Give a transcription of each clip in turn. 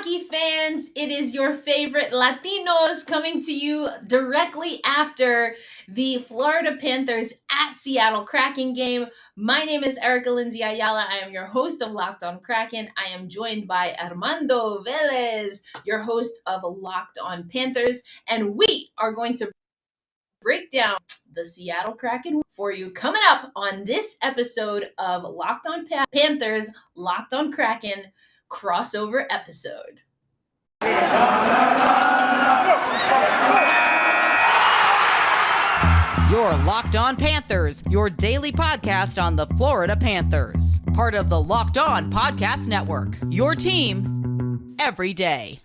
hockey fans. It is your favorite Latinos coming to you directly after the Florida Panthers at Seattle Kraken game. My name is Erica Lindsay Ayala. I am your host of Locked on Kraken. I am joined by Armando Velez, your host of Locked on Panthers, and we are going to break down the Seattle Kraken for you coming up on this episode of Locked on Panthers, Locked on Kraken crossover episode. You're Locked On Panthers, your daily podcast on the Florida Panthers. Part of the Locked On Podcast Network, your team every day.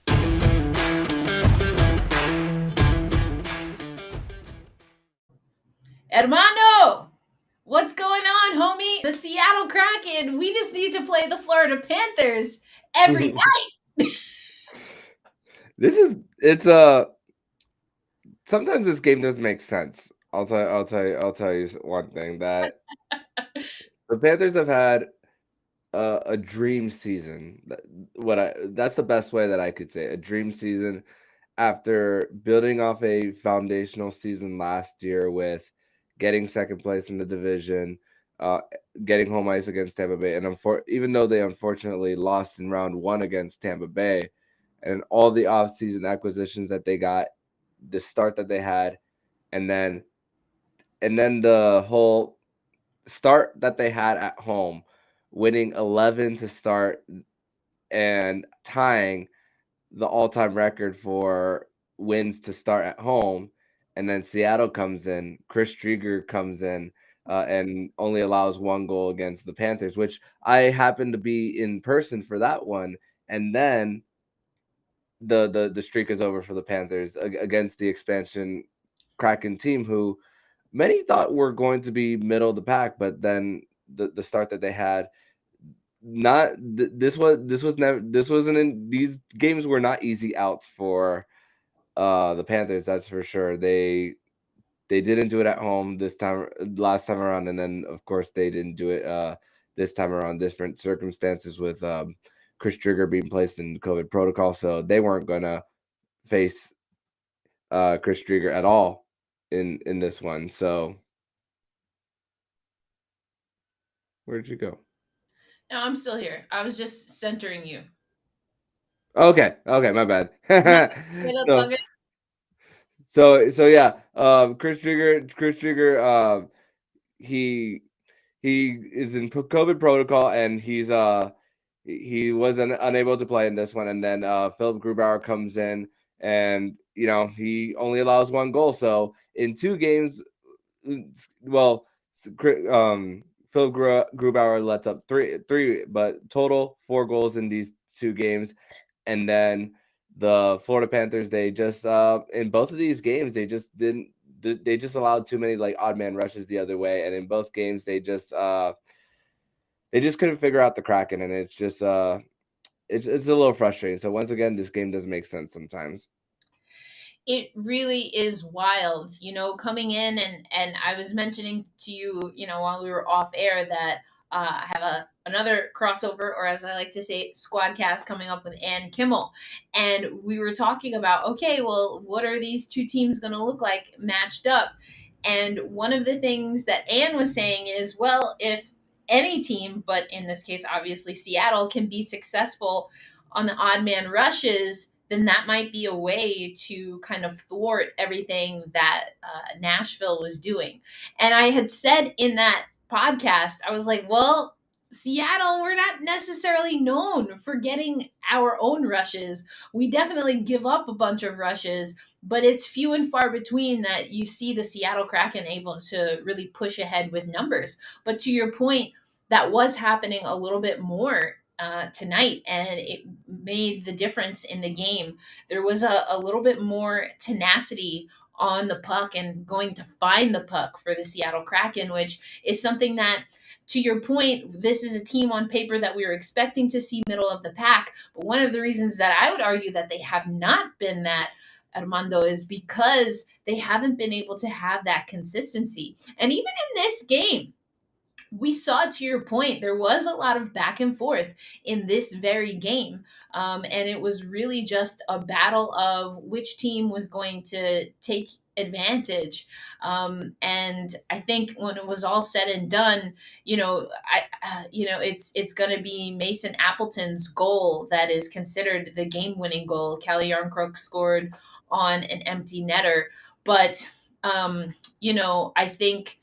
Armando, what's going on, homie? The Seattle Kraken, we just need to play the Florida Panthers every night. Sometimes this game doesn't make sense. I'll tell you one thing, that the Panthers have had a dream season. That's the best way that I could say it. A dream season after building off a foundational season last year with getting second place in the division, getting home ice against Tampa Bay, and even though they unfortunately lost in round one against Tampa Bay, and all the offseason acquisitions that they got, the start that they had, and then the whole start that they had at home, winning 11 to start and tying the all-time record for wins to start at home. And then Seattle comes in, Chris Driedger comes in, and only allows one goal against the Panthers, which I happened to be in person for that one. And then the streak is over for the Panthers against the expansion Kraken team, who many thought were going to be middle of the pack, but then the start that they had, these games were not easy outs for the Panthers, that's for sure. They didn't do it at home last time around, and then of course they didn't do it this time around. Different circumstances with Chris Driedger being placed in COVID protocol, so they weren't gonna face Chris Driedger at all in this one. So where did you go? No, I'm still here. I was just centering you. Okay, my bad. So yeah, Chris Driedger, he is in COVID protocol, and he was unable to play in this one. And then Philip Grubauer comes in, and he only allows one goal. So in two games, Philip Grubauer lets up three, but total 4 goals in these 2 games. And then the Florida Panthers, they just in both of these games, they just allowed too many odd man rushes the other way, and in both games they just couldn't figure out the Kraken, and it's just it's a little frustrating. So once again, this game doesn't make sense sometimes. It really is wild, coming in, and I was mentioning to you, while we were off air, that I have another crossover, or as I like to say, squadcast coming up with Ann Kimmel. And we were talking about, okay, well, what are these two teams going to look like matched up? And one of the things that Ann was saying is, well, if any team, but in this case, obviously Seattle, can be successful on the odd man rushes, then that might be a way to kind of thwart everything that Nashville was doing. And I had said in that podcast, I was like, well, Seattle, we're not necessarily known for getting our own rushes. We definitely give up a bunch of rushes, but it's few and far between that you see the Seattle Kraken able to really push ahead with numbers. But to your point, that was happening a little bit more tonight, and it made the difference in the game. There was a little bit more tenacity on the puck and going to find the puck for the Seattle Kraken, which is something that, to your point, this is a team on paper that we were expecting to see middle of the pack. But one of the reasons that I would argue that they have not been that, Armando, is because they haven't been able to have that consistency. And even in this game, we saw, to your point, there was a lot of back and forth in this very game. And it was really just a battle of which team was going to take advantage. And I think when it was all said and done, it's going to be Mason Appleton's goal that is considered the game-winning goal. Callie Yarncrook scored on an empty netter, but I think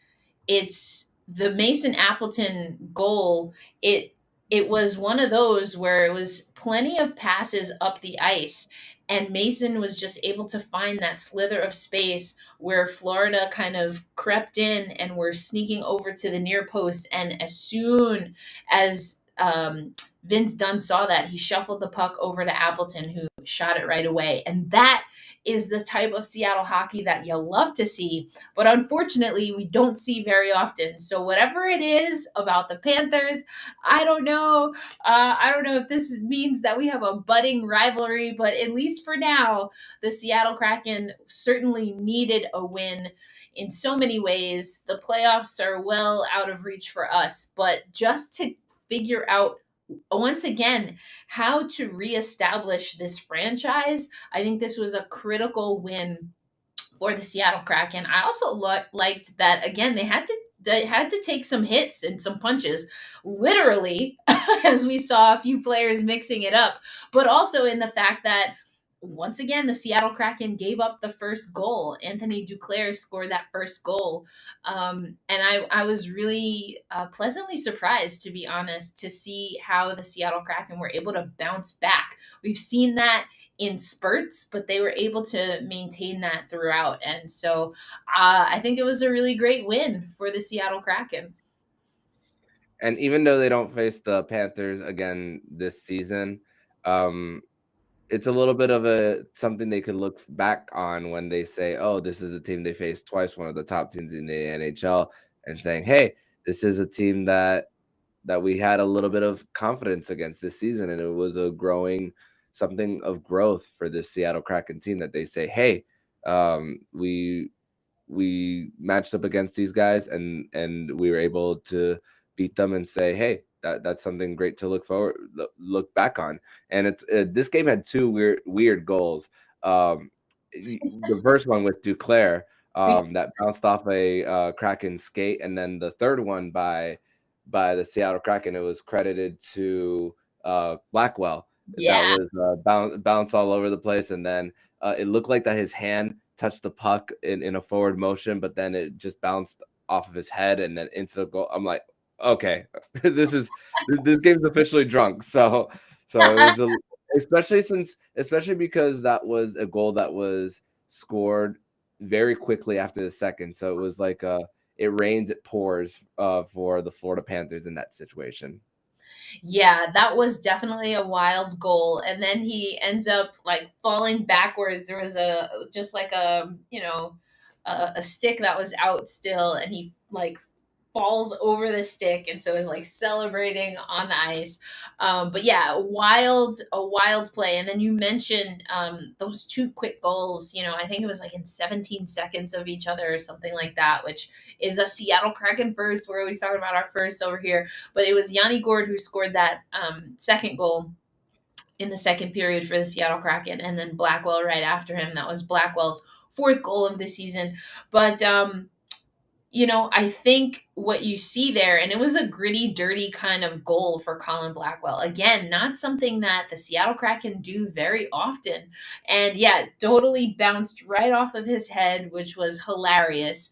it's the Mason Appleton goal. It was one of those where it was plenty of passes up the ice, and Mason was just able to find that slither of space where Florida kind of crept in and were sneaking over to the near post. And as soon as Vince Dunn saw that, he shuffled the puck over to Appleton, who shot it right away. And that is the type of Seattle hockey that you love to see, but unfortunately, we don't see very often. So whatever it is about the Panthers, I don't know. I don't know if this means that we have a budding rivalry, but at least for now, the Seattle Kraken certainly needed a win in so many ways. The playoffs are well out of reach for us, but just to figure out once again how to reestablish this franchise, I think this was a critical win for the Seattle Kraken. I also liked that again they had to take some hits and some punches, literally, as we saw a few players mixing it up, but also in the fact that once again the Seattle Kraken gave up the first goal. Anthony Duclair scored that first goal, and I was really pleasantly surprised, to be honest, to see how the Seattle Kraken were able to bounce back. We've seen that in spurts, but they were able to maintain that throughout. And so I think it was a really great win for the Seattle Kraken. And even though they don't face the Panthers again this season, it's a little bit of something they could look back on when they say, "Oh, this is a team they faced twice, one of the top teams in the NHL," and saying, "Hey, this is a team that we had a little bit of confidence against this season, and it was a growing something of growth for this Seattle Kraken team that they say, hey, we matched up against these guys and we were able to beat them and say, hey, that's something great to look back on. And it's this game had two weird goals. The first one with Duclair that bounced off a Kraken skate, and then the third one by the Seattle Kraken, it was credited to Blackwell. That Yeah. was bounce all over the place, and then it looked like that his hand touched the puck in a forward motion, but then it just bounced off of his head and then into the goal. I'm like, okay, this game's officially drunk. So it was especially because that was a goal that was scored very quickly after the second. So it was like it rains, it pours for the Florida Panthers in that situation. Yeah, that was definitely a wild goal. And then he ends up like falling backwards. There was just like a stick that was out still, and he like falls over the stick, and so is like celebrating on the ice. But yeah, a wild play. And then you mentioned those two quick goals. I think it was like in 17 seconds of each other or something like that, which is a Seattle Kraken first. We're always talking about our first over here, but it was Yanni Gourde who scored that second goal in the second period for the Seattle Kraken, and then Blackwell right after him. That was Blackwell's fourth goal of the season. But I think what you see there, and it was a gritty, dirty kind of goal for Colin Blackwell. Again, not something that the Seattle Kraken do very often. And yeah, totally bounced right off of his head, which was hilarious.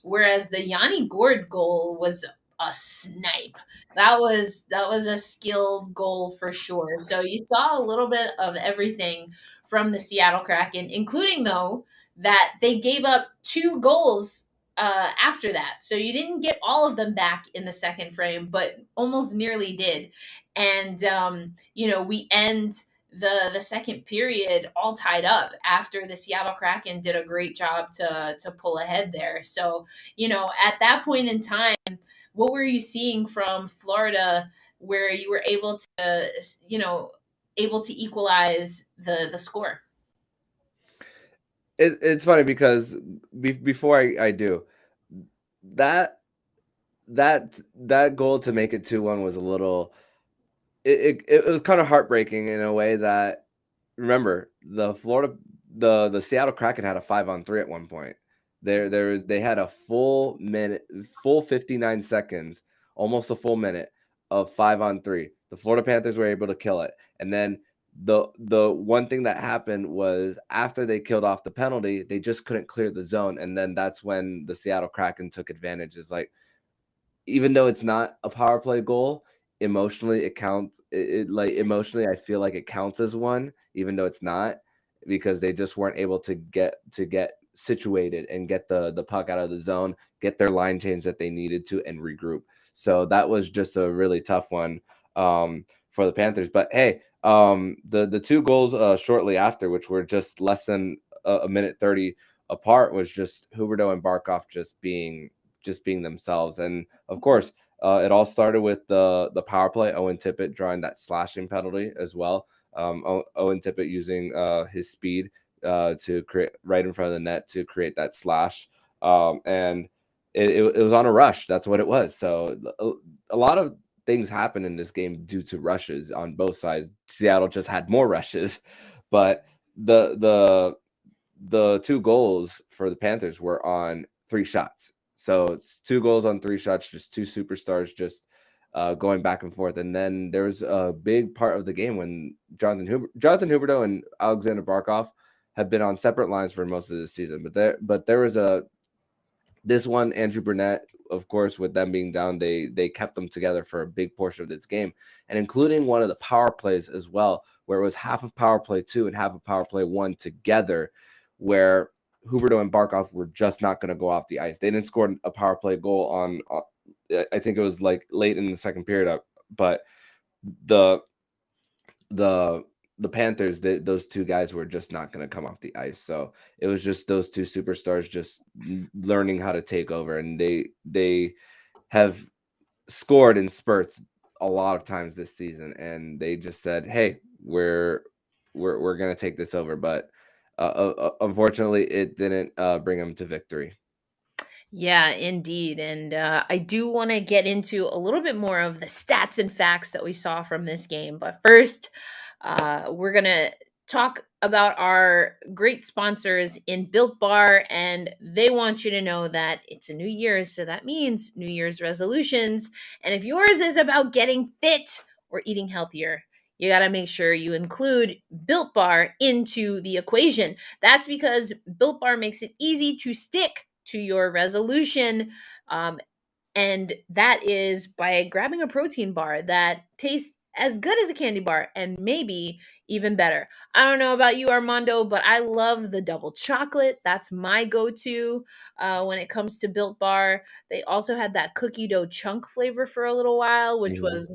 Whereas the Yanni Gourde goal was a snipe. That was a skilled goal for sure. So you saw a little bit of everything from the Seattle Kraken, including though that they gave up two goals after that. So you didn't get all of them back in the second frame, but almost nearly did. And we end the second period all tied up after the Seattle Kraken did a great job to pull ahead there. So at that point in time, what were you seeing from Florida where you were able to equalize the score? It's funny because before I do that, that goal to make it 2-1 was a little. It was kind of heartbreaking in a way that, remember, the Seattle Kraken had a 5-on-3 at one point. They had a full 59 seconds, almost a full minute of 5-on-3. The Florida Panthers were able to kill it, and then the one thing that happened was after they killed off the penalty, they just couldn't clear the zone, and then that's when the Seattle Kraken took advantage. It's like, even though it's not a power play goal, emotionally it counts. Like, emotionally, I feel like it counts as one, even though it's not, because they just weren't able to get situated and get the puck out of the zone, get their line change that they needed to, and regroup. So that was just a really tough one for the Panthers. But hey, the two goals shortly after, which were just less than a minute 30 apart, was just Huberdeau and Barkov just being themselves. And of course, it all started with the power play. Owen Tippett drawing that slashing penalty as well. Owen Tippett using his speed to create right in front of the net to create that slash. And it was on a rush. That's what it was. So a lot of things happened in this game due to rushes on both sides. Seattle just had more rushes, but the two goals for the Panthers were on 3 shots. So it's 2 goals on 3 shots, just 2 superstars just going back and forth. And then there was a big part of the game when Jonathan Huberdeau and Alexander Barkov have been on separate lines for most of the season. But there was this one, Andrew Burnett, of course, with them being down, they kept them together for a big portion of this game, and including one of the power plays as well, where it was half of power play 2 and half of power play 1 together, where Huberdeau and Barkov were just not going to go off the ice. They didn't score a power play goal on I think it was like late in the second period, but the the Panthers, those two guys were just not going to come off the ice. So it was just those two superstars just learning how to take over, and they have scored in spurts a lot of times this season, and they just said, "Hey, we're going to take this over." But unfortunately, it didn't bring them to victory. Yeah, indeed. And I do want to get into a little bit more of the stats and facts that we saw from this game. But first, we're going to talk about our great sponsors in Built Bar. And they want you to know that it's a new year. So that means New Year's resolutions. And if yours is about getting fit or eating healthier, you got to make sure you include Built Bar into the equation. That's because Built Bar makes it easy to stick to your resolution. And that is by grabbing a protein bar that tastes as good as a candy bar and maybe even better. I don't know about you, Armando, but I love the double chocolate. That's my go-to when it comes to Built Bar. They also had that cookie dough chunk flavor for a little while, which was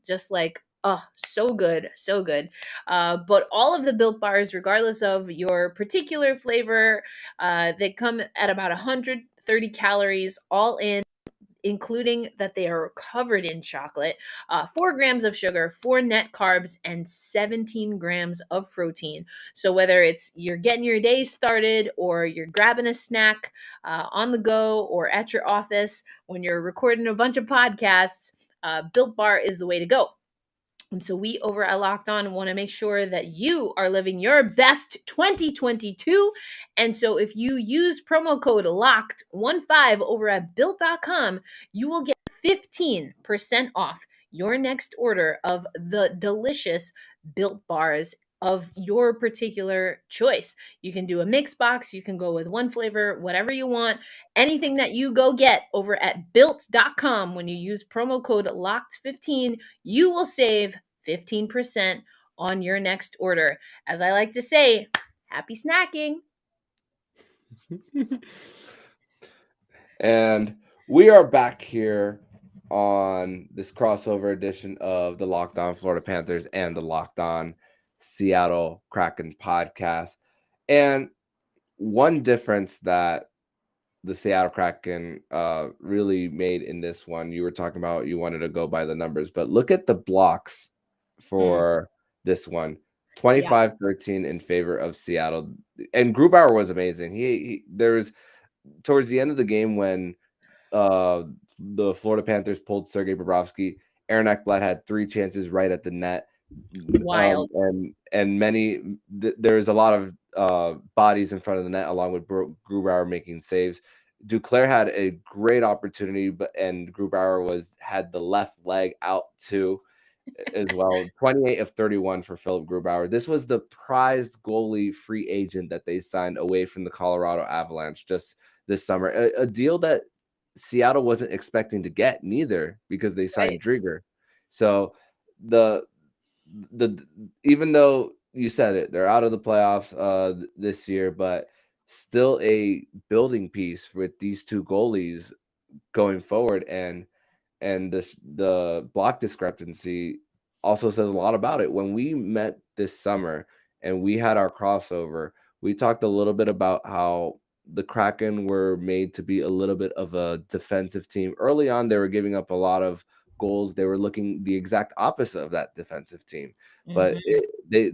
just like, oh, so good, so good. But all of the Built Bars, regardless of your particular flavor, they come at about 130 calories all in, including that they are covered in chocolate, 4 grams of sugar, 4 net carbs, and 17 grams of protein. So whether it's you're getting your day started or you're grabbing a snack on the go or at your office when you're recording a bunch of podcasts, Built Bar is the way to go. And so we over at Locked On want to make sure that you are living your best 2022. And so if you use promo code LOCKED15 over at built.com, you will get 15% off your next order of the delicious Built Bars of your particular choice. You can do a mix box, you can go with one flavor, whatever you want. Anything that you go get over at built.com, when you use promo code LOCKED15, you will save 15% on your next order. As I like to say, happy snacking. And we are back here on this crossover edition of the Locked On Florida Panthers and the Locked On Seattle Kraken podcast. And one difference that the Seattle Kraken really made in this one, you were talking about you wanted to go by the numbers, but look at the blocks for this one. 25-13 in favor of Seattle. And Grubauer was amazing. He there's towards the end of the game when the Florida Panthers pulled Sergei Bobrovsky. Aaron Ekblad had 3 chances right at the net. Wild. And there's a lot of bodies in front of the net, along with Grubauer making saves. Duclair had a great opportunity, and Grubauer had the left leg out too, as well. 28 of 31 for Philip Grubauer. This was the prized goalie free agent that they signed away from the Colorado Avalanche just this summer. A deal that Seattle wasn't expecting to get neither, because they signed Right. Drieger. So the even though you said it, they're out of the playoffs this year, but still a building piece with these two goalies going forward. And the block discrepancy also says a lot about it. When we met this summer and we had our crossover, we talked a little bit about how the Kraken were made to be a little bit of a defensive team. Early on, they were giving up a lot of goals. They were looking the exact opposite of that defensive team. But Hmm. they,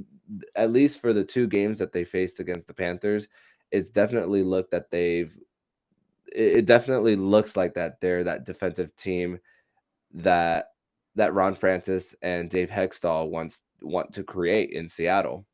at least for the 2 games that they faced against the Panthers, it's definitely looked that it definitely looks like that they're that defensive team that Ron Francis and Dave Hextall want to create in Seattle.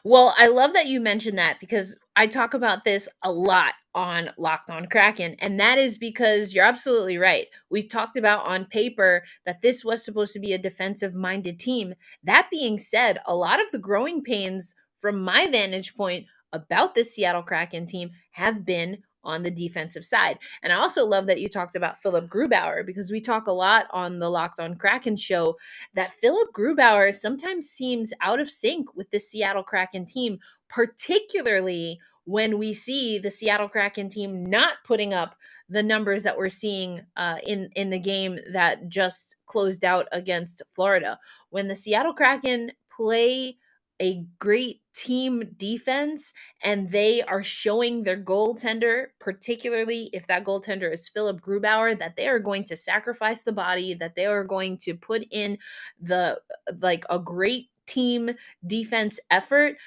Well, I love that you mentioned that because I talk about this a lot on Locked On Kraken, and that is because you're absolutely right. We talked about on paper that this was supposed to be a defensive minded team. That being said, a lot of the growing pains from my vantage point about the Seattle Kraken team have been on the defensive side. And I also love that you talked about Philip Grubauer, because we talk a lot on the Locked On Kraken show that Philip Grubauer sometimes seems out of sync with the Seattle Kraken team, particularly when we see the Seattle Kraken team not putting up the numbers that we're seeing in the game that just closed out against Florida. When the Seattle Kraken play a great team defense and they are showing their goaltender, particularly if that goaltender is Philip Grubauer, that they are going to sacrifice the body, that they are going to put in the like a great team defense effort.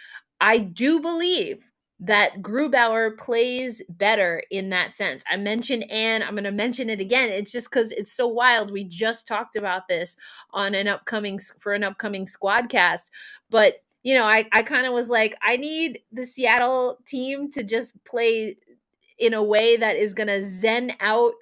I do believe that Grubauer plays better in that sense. I mentioned Anne, I'm going to mention it again. It's just because it's so wild. We just talked about this on an upcoming squadcast, but I kind of was like, I need the Seattle team to just play in a way that is going to zen out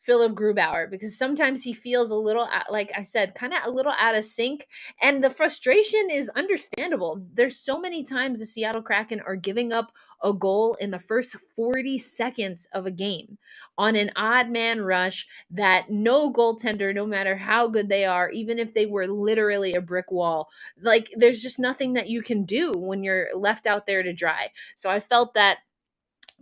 Philip Grubauer, because sometimes he feels a little, like I said, kind of a little out of sync. And the frustration is understandable. There's so many times the Seattle Kraken are giving up a goal in the first 40 seconds of a game on an odd man rush that no goaltender, no matter how good they are, even if they were literally a brick wall, like there's just nothing that you can do when you're left out there to dry. So I felt that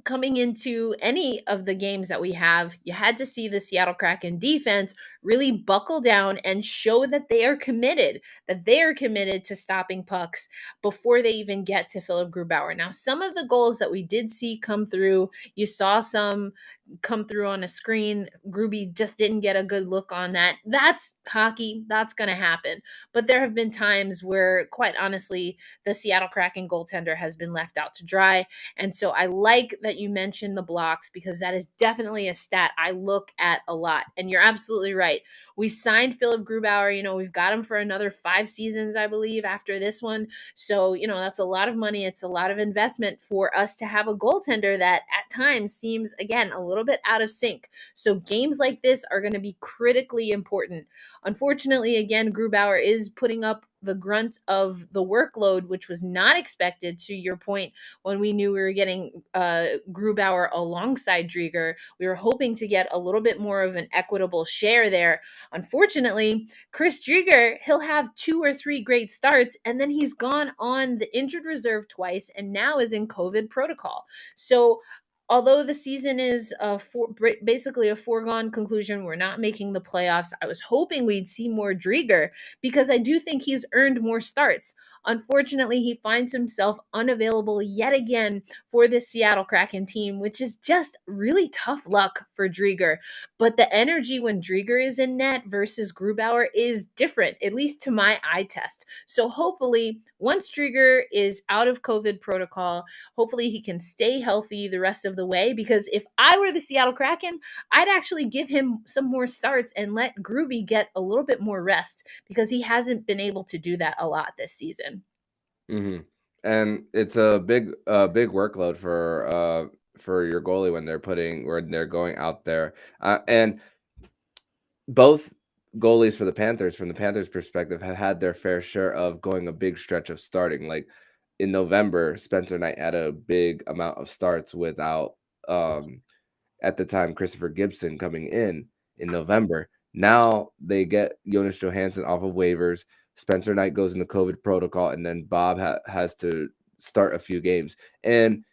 coming into any of the games that we have, you had to see the Seattle Kraken defense really buckle down and show that they are committed to stopping pucks before they even get to Philip Grubauer. Now, some of the goals that we did see come through, you saw some come through on a screen. Gruby just didn't get a good look on that. That's hockey. That's going to happen. But there have been times where, quite honestly, the Seattle Kraken goaltender has been left out to dry. And so I like that you mentioned the blocks, because that is definitely a stat I look at a lot. And you're absolutely right. We signed Philip Grubauer. We've got him for another 5 seasons, I believe, after this one. So, that's a lot of money. It's a lot of investment for us to have a goaltender that at times seems, again, a little bit out of sync. So games like this are going to be critically important. Unfortunately, again, Grubauer is putting up the grunt of the workload, which was not expected, to your point, when we knew we were getting Grubauer alongside Drieger. We were hoping to get a little bit more of an equitable share there. Unfortunately, Chris Drieger, he'll have 2 or 3 great starts, and then he's gone on the injured reserve twice and now is in COVID protocol. So although the season is basically a foregone conclusion, we're not making the playoffs. I was hoping we'd see more Drieger, because I do think he's earned more starts. Unfortunately, he finds himself unavailable yet again for the Seattle Kraken team, which is just really tough luck for Drieger. But the energy when Drieger is in net versus Grubauer is different, at least to my eye test. So hopefully, once Drieger is out of COVID protocol, hopefully he can stay healthy the rest of the way. Because if I were the Seattle Kraken, I'd actually give him some more starts and let Gruby get a little bit more rest because he hasn't been able to do that a lot this season. Mm-hmm. And it's a big workload for your goalie when they're going out there. And both goalies for the Panthers, from the Panthers' perspective, have had their fair share of going a big stretch of starting. Like in November, Spencer Knight had a big amount of starts without at the time Christopher Gibson coming in November. Now they get Jonas Johansson off of waivers. Spencer Knight goes into COVID protocol, and then Bob has to start a few games. And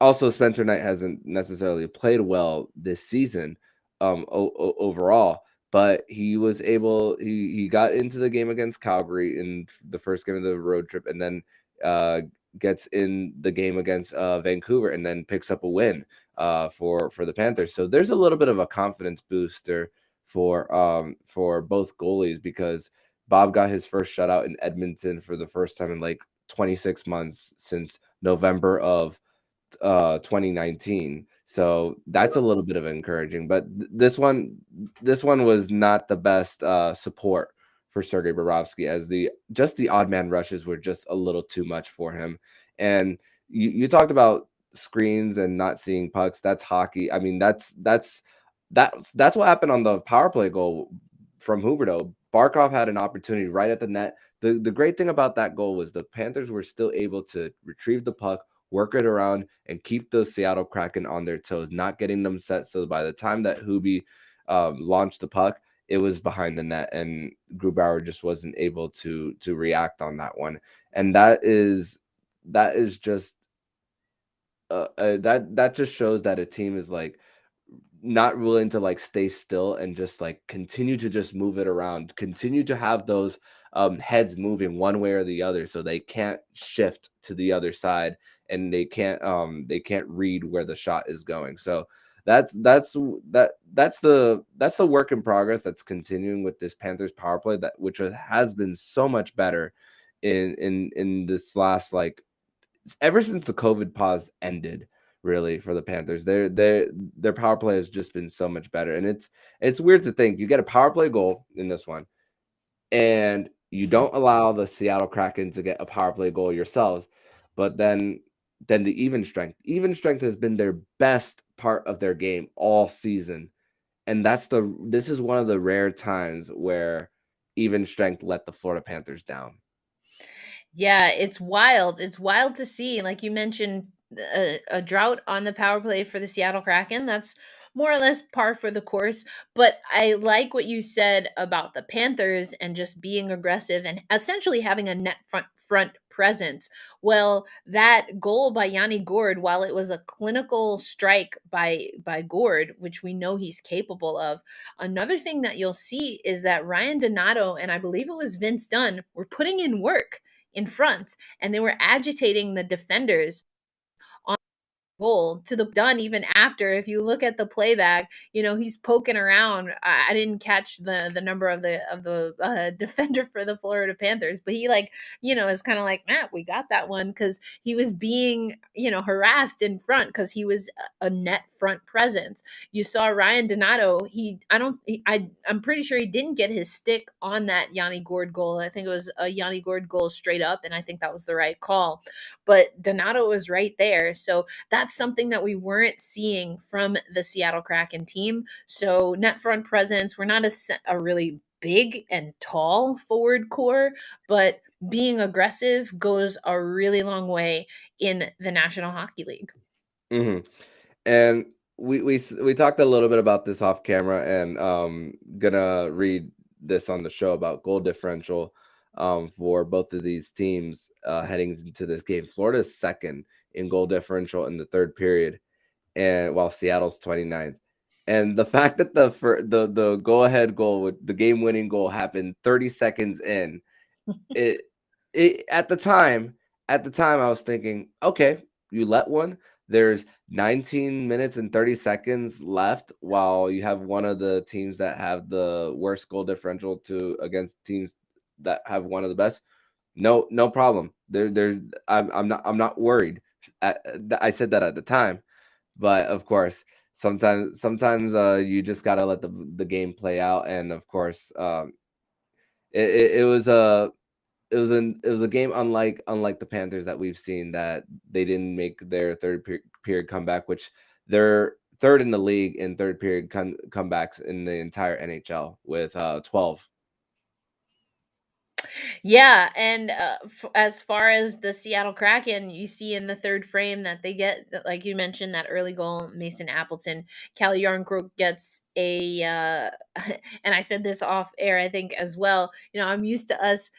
also, Spencer Knight hasn't necessarily played well this season, overall, but he was able. He got into the game against Calgary in the first game of the road trip, and then uh, gets in the game against Vancouver, and then picks up a win for the Panthers. So there's a little bit of a confidence booster for both goalies, because Bob got his first shutout in Edmonton for the first time in like 26 months since November of 2019. So that's a little bit of encouraging. But this one was not the best support for Sergei Bobrovsky, as the odd man rushes were just a little too much for him. And you talked about screens and not seeing pucks. That's hockey. I mean, that's what happened on the power play goal from Huberdeau. Barkov had an opportunity right at the net. The great thing about that goal was the Panthers were still able to retrieve the puck, work it around, and keep those Seattle Kraken on their toes, not getting them set. So by the time that Hubie launched the puck, it was behind the net, and Grubauer just wasn't able to react on that one. And that is just that just shows that a team is like not willing to like stay still and just like continue to just move it around, continue to have those heads moving one way or the other, so they can't shift to the other side, and they can't read where the shot is going. So that's the work in progress that's continuing with this Panthers power play, that which has been so much better in this last, like, ever since the COVID pause ended, really, for the Panthers. Their power play has just been so much better. And it's weird to think you get a power play goal in this one, and you don't allow the Seattle Kraken to get a power play goal yourselves, but then the even strength. Even strength has been their best part of their game all season. And this is one of the rare times where even strength let the Florida Panthers down. Yeah, it's wild. It's wild to see. Like you mentioned, a drought on the power play for the Seattle Kraken. That's more or less par for the course. But I like what you said about the Panthers and just being aggressive and essentially having a net front presence. Well, that goal by Yanni Gourde, while it was a clinical strike by Gourde, which we know he's capable of, another thing that you'll see is that Ryan Donato and I believe it was Vince Dunn were putting in work in front, and they were agitating the defenders goal to the done even after. If you look at the playback, he's poking around. I didn't catch the number of the defender for the Florida Panthers, but he, like, is kind of like, Matt, we got that one, because he was being harassed in front because he was a net front presence. You saw Ryan Donato. I'm pretty sure he didn't get his stick on that Yanni Gourde goal. I think it was a Yanni Gourde goal straight up, and I think that was the right call. But Donato was right there, so that's something that we weren't seeing from the Seattle Kraken team. So net front presence, we're not a really big and tall forward core, but being aggressive goes a really long way in the National Hockey League. Mm-hmm. And we talked a little bit about this off camera, and gonna read this on the show about goal differential for both of these teams heading into this game. Florida's second in goal differential in the third period, and while Seattle's 29th. And the fact that the go ahead goal with the game winning goal happened 30 seconds in, it at the time, I was thinking, okay, you let one. There's 19 minutes and 30 seconds left while you have one of the teams that have the worst goal differential to against teams that have one of the best. No problem. I'm not worried. I said that at the time, but of course, sometimes you just gotta let the game play out, and of course, it was a it was a game unlike the Panthers that we've seen, that they didn't make their period comeback, which they're third in the league in third period comebacks in the entire NHL with 12. Yeah, and as far as the Seattle Kraken, you see in the third frame that they get, like you mentioned, that early goal. Mason Appleton, Callie Yarncroke gets a, and I said this off air, I think as well. You know, I'm used to us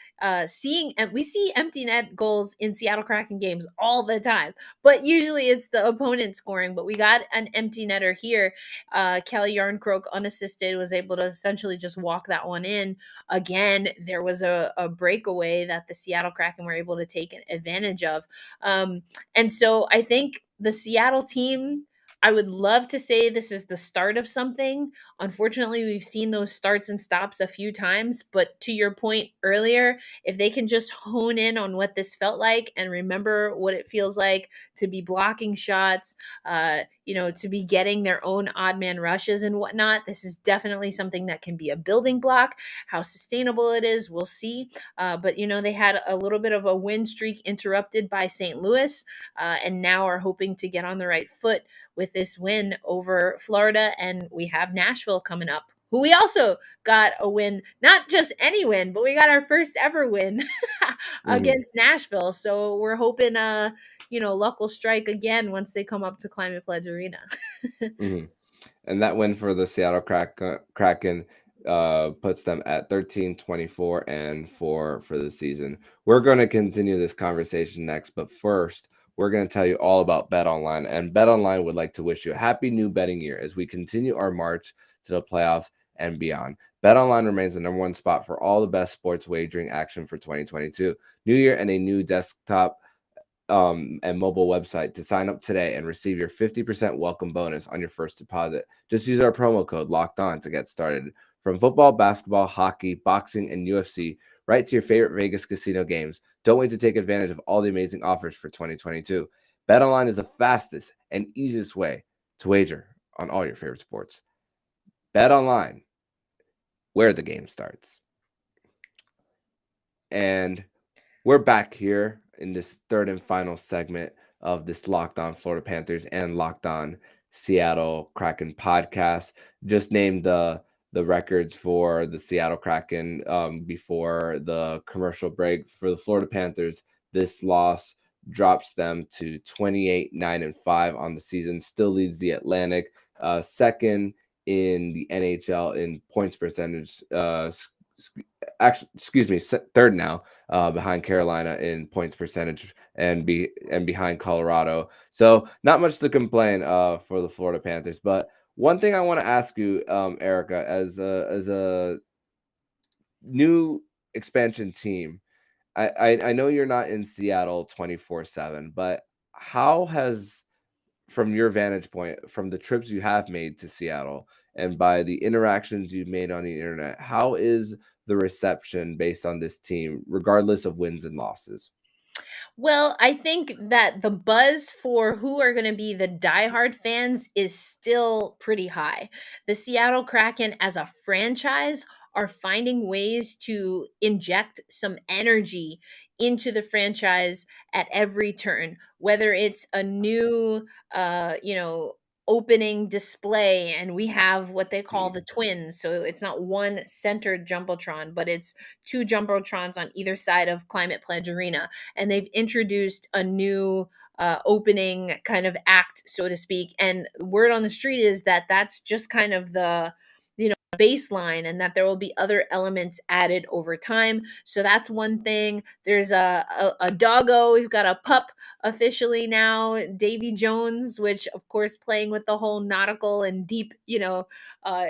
seeing, and we see empty net goals in Seattle Kraken games all the time, but usually it's the opponent scoring. But we got an empty netter here. Callie Yarncroke, unassisted, was able to essentially just walk that one in. Again, there was a breakaway that the Seattle Kraken were able to take advantage of. And so I think the Seattle team, I would love to say this is the start of something. Unfortunately, we've seen those starts and stops a few times. But to your point earlier, if they can just hone in on what this felt like and remember what it feels like to be blocking shots, to be getting their own odd man rushes and whatnot, this is definitely something that can be a building block. How sustainable it is, we'll see. But they had a little bit of a win streak interrupted by St. Louis, and now are hoping to get on the right foot with this win over Florida. And we have Nashville coming up, who we also got a win, not just any win, but we got our first ever win Mhm, against Nashville. So we're hoping, luck will strike again once they come up to Climate Pledge Arena. mhm. And that win for the Seattle Kraken puts them at 13-24-4 for the season. We're going to continue this conversation next, but first, we're going to tell you all about BetOnline. And BetOnline would like to wish you a happy new betting year as we continue our march to the playoffs and beyond. BetOnline remains the number one spot for all the best sports wagering action for 2022. New year and a new desktop and mobile website to sign up today and receive your 50% welcome bonus on your first deposit. Just use our promo code Locked On to get started. From football, basketball, hockey, boxing, and UFC, right to your favorite Vegas casino games. Don't wait to take advantage of all the amazing offers for 2022. BetOnline is the fastest and easiest way to wager on all your favorite sports. BetOnline, where the game starts. And we're back here in this third and final segment of this Locked On Florida Panthers and Locked On Seattle Kraken podcast. Just named the records for the Seattle Kraken before the commercial break. For the Florida Panthers, this loss drops them to 28-9-5 on the season. Still leads the Atlantic, second in the NHL in points percentage. Actually, excuse me, third now, behind Carolina in points percentage and behind Colorado. So not much to complain for the Florida Panthers. But one thing I want to ask you, Erica, as a new expansion team, I know you're not in Seattle 24/7, but how has, from your vantage point, from the trips you have made to Seattle and by the interactions you've made on the internet, how is the reception based on this team, regardless of wins and losses? Well, I think that the buzz for who are going to be the diehard fans is still pretty high. The Seattle Kraken, as a franchise, are finding ways to inject some energy into the franchise at every turn, whether it's a new, opening display, and we have what they call the twins. So it's not one centered jumbotron, but it's two jumbotrons on either side of Climate Pledge Arena, and they've introduced a new opening kind of act, so to speak. And word on the street is that that's just kind of the baseline, and that there will be other elements added over time. So that's one thing. There's a doggo. We've got a pup officially now, Davy Jones, which of course playing with the whole nautical and deep, uh,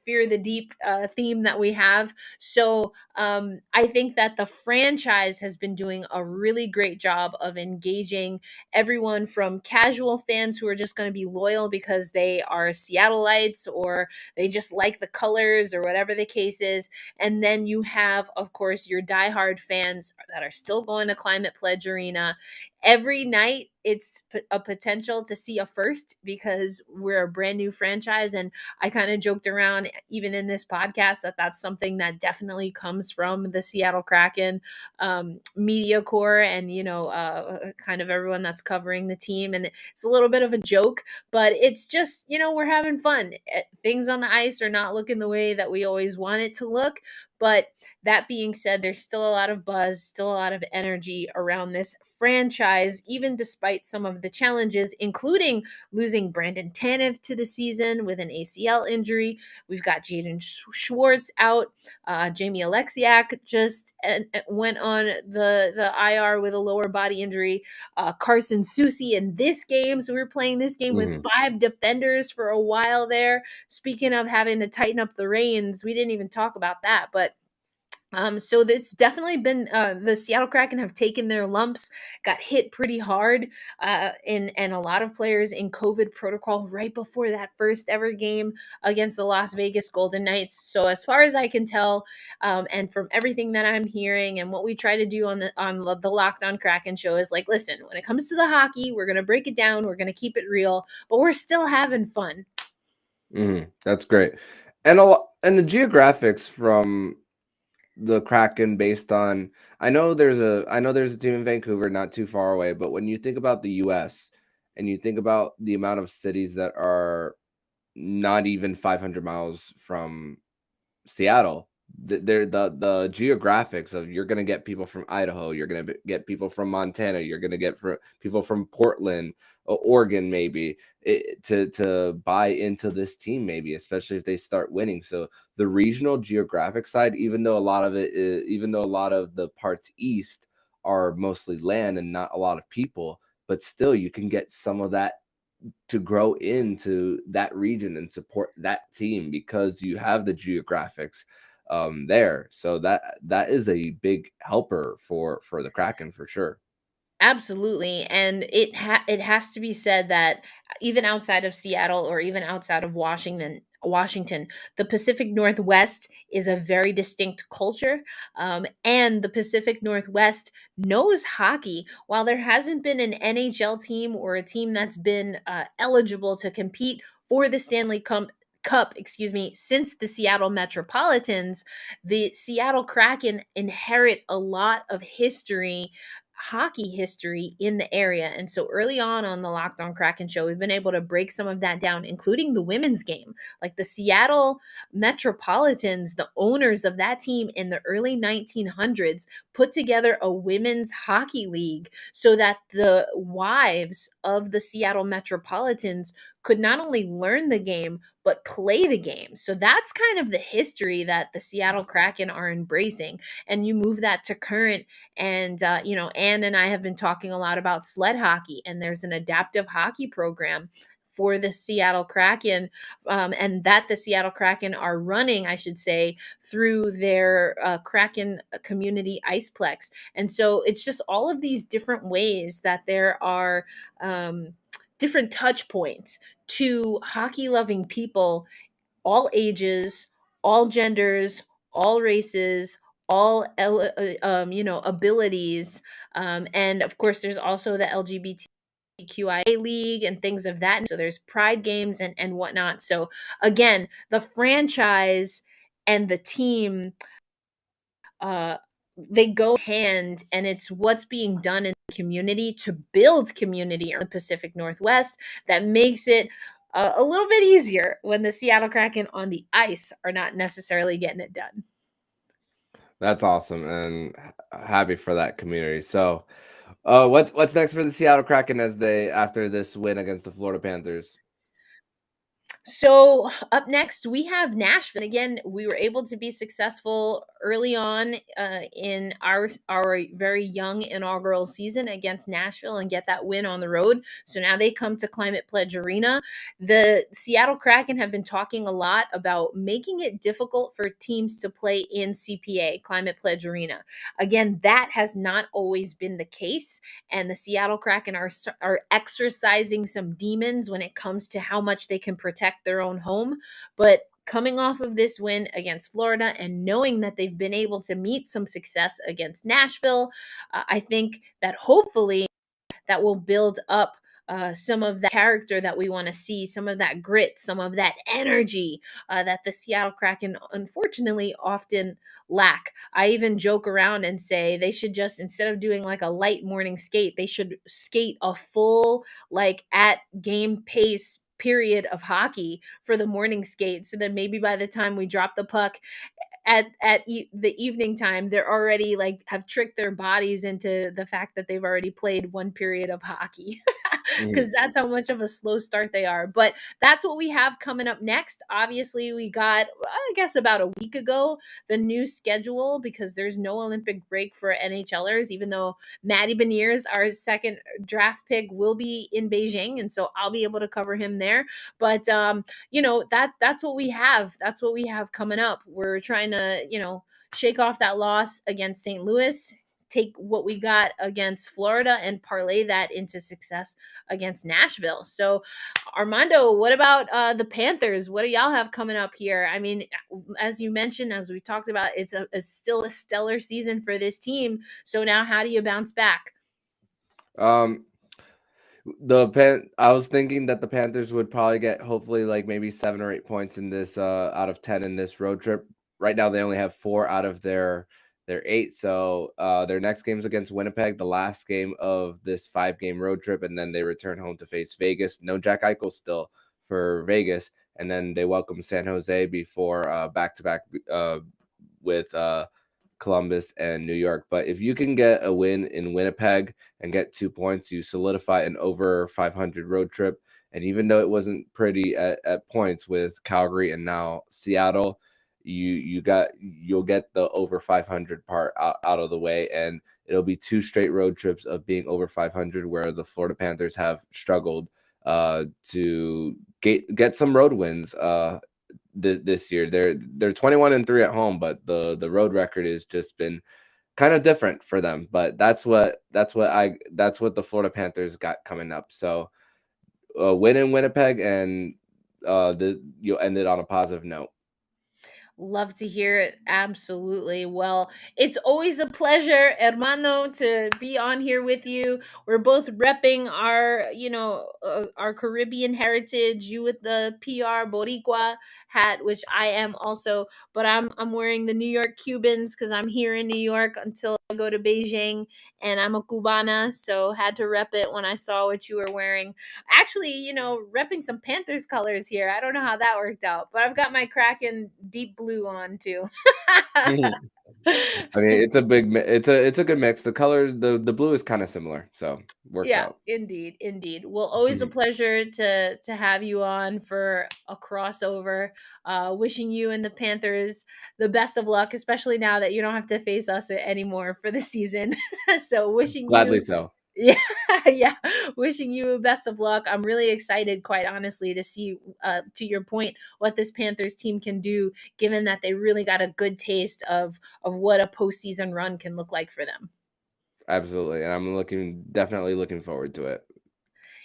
Fear the Deep theme that we have. So I think that the franchise has been doing a really great job of engaging everyone from casual fans who are just going to be loyal because they are Seattleites or they just like the colors or whatever the case is. And then you have, of course, your diehard fans that are still going to Climate Pledge Arena. Every night, it's a potential to see a first because we're a brand new franchise. And I kind of joked around, even in this podcast, that that's something that definitely comes from the Seattle Kraken media corps and, kind of everyone that's covering the team. And it's a little bit of a joke, but it's just, we're having fun. Things on the ice are not looking the way that we always want it to look. But that being said, there's still a lot of buzz, still a lot of energy around this franchise, even despite some of the challenges, including losing Brandon Tanev to the season with an ACL injury. We've got Jaden Schwartz out. Jamie Alexiak just went on the IR with a lower body injury. Carson Soucy in this game. So we were playing this game with Mhm. 5 defenders for a while there. Speaking of having to tighten up the reins, we didn't even talk about that, but so it's definitely been the Seattle Kraken have taken their lumps, got hit pretty hard, and a lot of players in COVID protocol right before that first ever game against the Las Vegas Golden Knights. So as far as I can tell, and from everything that I'm hearing and what we try to do on the Locked On Kraken show is like, listen, when it comes to the hockey, we're gonna break it down, we're gonna keep it real, but we're still having fun. That's great. And the geographics from the Kraken based on I know there's a team in Vancouver not too far away, but when you think about the US and you think about the amount of cities that are not even 500 miles from Seattle, they're the geographics of you're gonna get people from Idaho, you're gonna get people from Montana, you're gonna get people from Portland, Oregon, maybe to buy into this team, maybe especially if they start winning. So the regional geographic side, even though a lot of the parts east are mostly land and not a lot of people, but still you can get some of that to grow into that region and support that team because you have the geographics there. So that is a big helper for the Kraken for sure. Absolutely, and it has to be said that even outside of Seattle or even outside of Washington, the Pacific Northwest is a very distinct culture, and the Pacific Northwest knows hockey. While there hasn't been an NHL team or a team that's been eligible to compete for the Stanley Cup, excuse me, since the Seattle Metropolitans, the Seattle Kraken inherit a lot of hockey history in the area. And so early on the Locked On Kraken show, we've been able to break some of that down, including the women's game. Like the Seattle Metropolitans, the owners of that team in the early 1900s put together a women's hockey league so that the wives of the Seattle Metropolitans could not only learn the game but play the game. So that's kind of the history that the Seattle Kraken are embracing. And you move that to current, and Anne and I have been talking a lot about sled hockey, and there's an adaptive hockey program for the Seattle Kraken, and that the Seattle Kraken are running, I should say, through their Kraken community Iceplex. And so it's just all of these different ways that there are different touch points to hockey loving people, all ages, all genders, all races, all abilities, and of course there's also the LGBTQIA league and things of that. So there's pride games and whatnot. So again, the franchise and the team, uh, they go hand, and it's what's being done in the community to build community in the Pacific Northwest that makes it a little bit easier when the Seattle Kraken on the ice are not necessarily getting it done. That's awesome and happy for that community. So what's next for the Seattle Kraken as they after this win against the Florida Panthers? So up next, we have Nashville. Again, we were able to be successful early on in our very young inaugural season against Nashville and get that win on the road. So now they come to Climate Pledge Arena. The Seattle Kraken have been talking a lot about making it difficult for teams to play in CPA, Climate Pledge Arena. Again, that has not always been the case, and the Seattle Kraken are exercising some demons when it comes to how much they can protect their own home. But coming off of this win against Florida and knowing that they've been able to meet some success against Nashville, I think that hopefully that will build up some of the character that we want to see, some of that grit, some of that energy that the Seattle Kraken unfortunately often lack. I even joke around and say they should just, instead of doing like a light morning skate, they should skate a full, like at game pace period of hockey for the morning skate, so that maybe by the time we drop the puck the evening time, they're already like have tricked their bodies into the fact that they've already played one period of hockey. Mhm. Because that's how much of a slow start they are. But that's what we have coming up next. Obviously, we got, I guess, about a week ago, the new schedule, because there's no Olympic break for NHLers, even though Matty Beniers, our second draft pick, will be in Beijing. And so I'll be able to cover him there. But that's what we have. That's what we have coming up. We're trying to, shake off that loss against St. Louis, take what we got against Florida and parlay that into success against Nashville. So, Armando, what about the Panthers? What do y'all have coming up here? I mean, as you mentioned, as we talked about, it's still a stellar season for this team. So now, how do you bounce back? Um, I was thinking that the Panthers would probably get hopefully like maybe 7 or 8 points in this out of 10 in this road trip. Right now they only have 4 out of their 8. So their next game's against Winnipeg, the last game of this 5-game road trip, and then they return home to face Vegas. No Jack Eichel still for Vegas, and then they welcome San Jose before back to back with Columbus and New York. But if you can get a win in Winnipeg and get 2 points, you solidify an over 500 road trip. And even though it wasn't pretty at points with Calgary and now Seattle, you'll get the over 500 part out of the way, and it'll be 2 straight road trips of being over 500, where the Florida Panthers have struggled to get some road wins this year. They're 21-3 at home, but the road record has just been kind of different for them. But that's what the Florida Panthers got coming up. So win in Winnipeg, and you'll end it on a positive note. Love to hear it. Absolutely. Well, it's always a pleasure, Armando, to be on here with you. We're both repping our Caribbean heritage. You with the PR Boricua hat, which I am also, but I'm wearing the New York Cubans because I'm here in New York until I go to Beijing, and I'm a Cubana, so had to rep it when I saw what you were wearing. Actually, repping some Panthers colors here. I don't know how that worked out, but I've got my Kraken deep blue on too. I mean, it's a good mix. The colors, the blue is kind of similar, so works Yeah, out. indeed, indeed. Well, always a pleasure to have you on for a crossover. Wishing you and the Panthers the best of luck, especially now that you don't have to face us anymore for the season. So, wishing Gladly you. so. Yeah, yeah. Wishing you best of luck. I'm really excited, quite honestly, to see, to your point, what this Panthers team can do, given that they really got a good taste of what a postseason run can look like for them. Absolutely, and I'm definitely looking forward to it.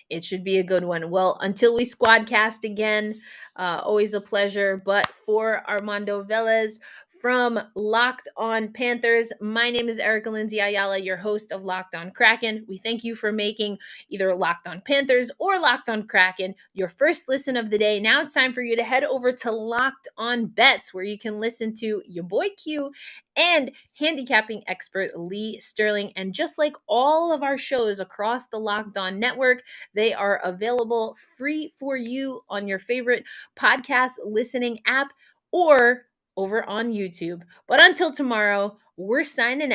It should be a good one. Well, until we squadcast again, always a pleasure. But for Armando Velez from Locked On Panthers, my name is Erica Lindsay Ayala, your host of Locked On Kraken. We thank you for making either Locked On Panthers or Locked On Kraken your first listen of the day. Now it's time for you to head over to Locked On Bets, where you can listen to your boy Q and handicapping expert Lee Sterling. And just like all of our shows across the Locked On network, they are available free for you on your favorite podcast listening app or over on YouTube. But until tomorrow, we're signing out.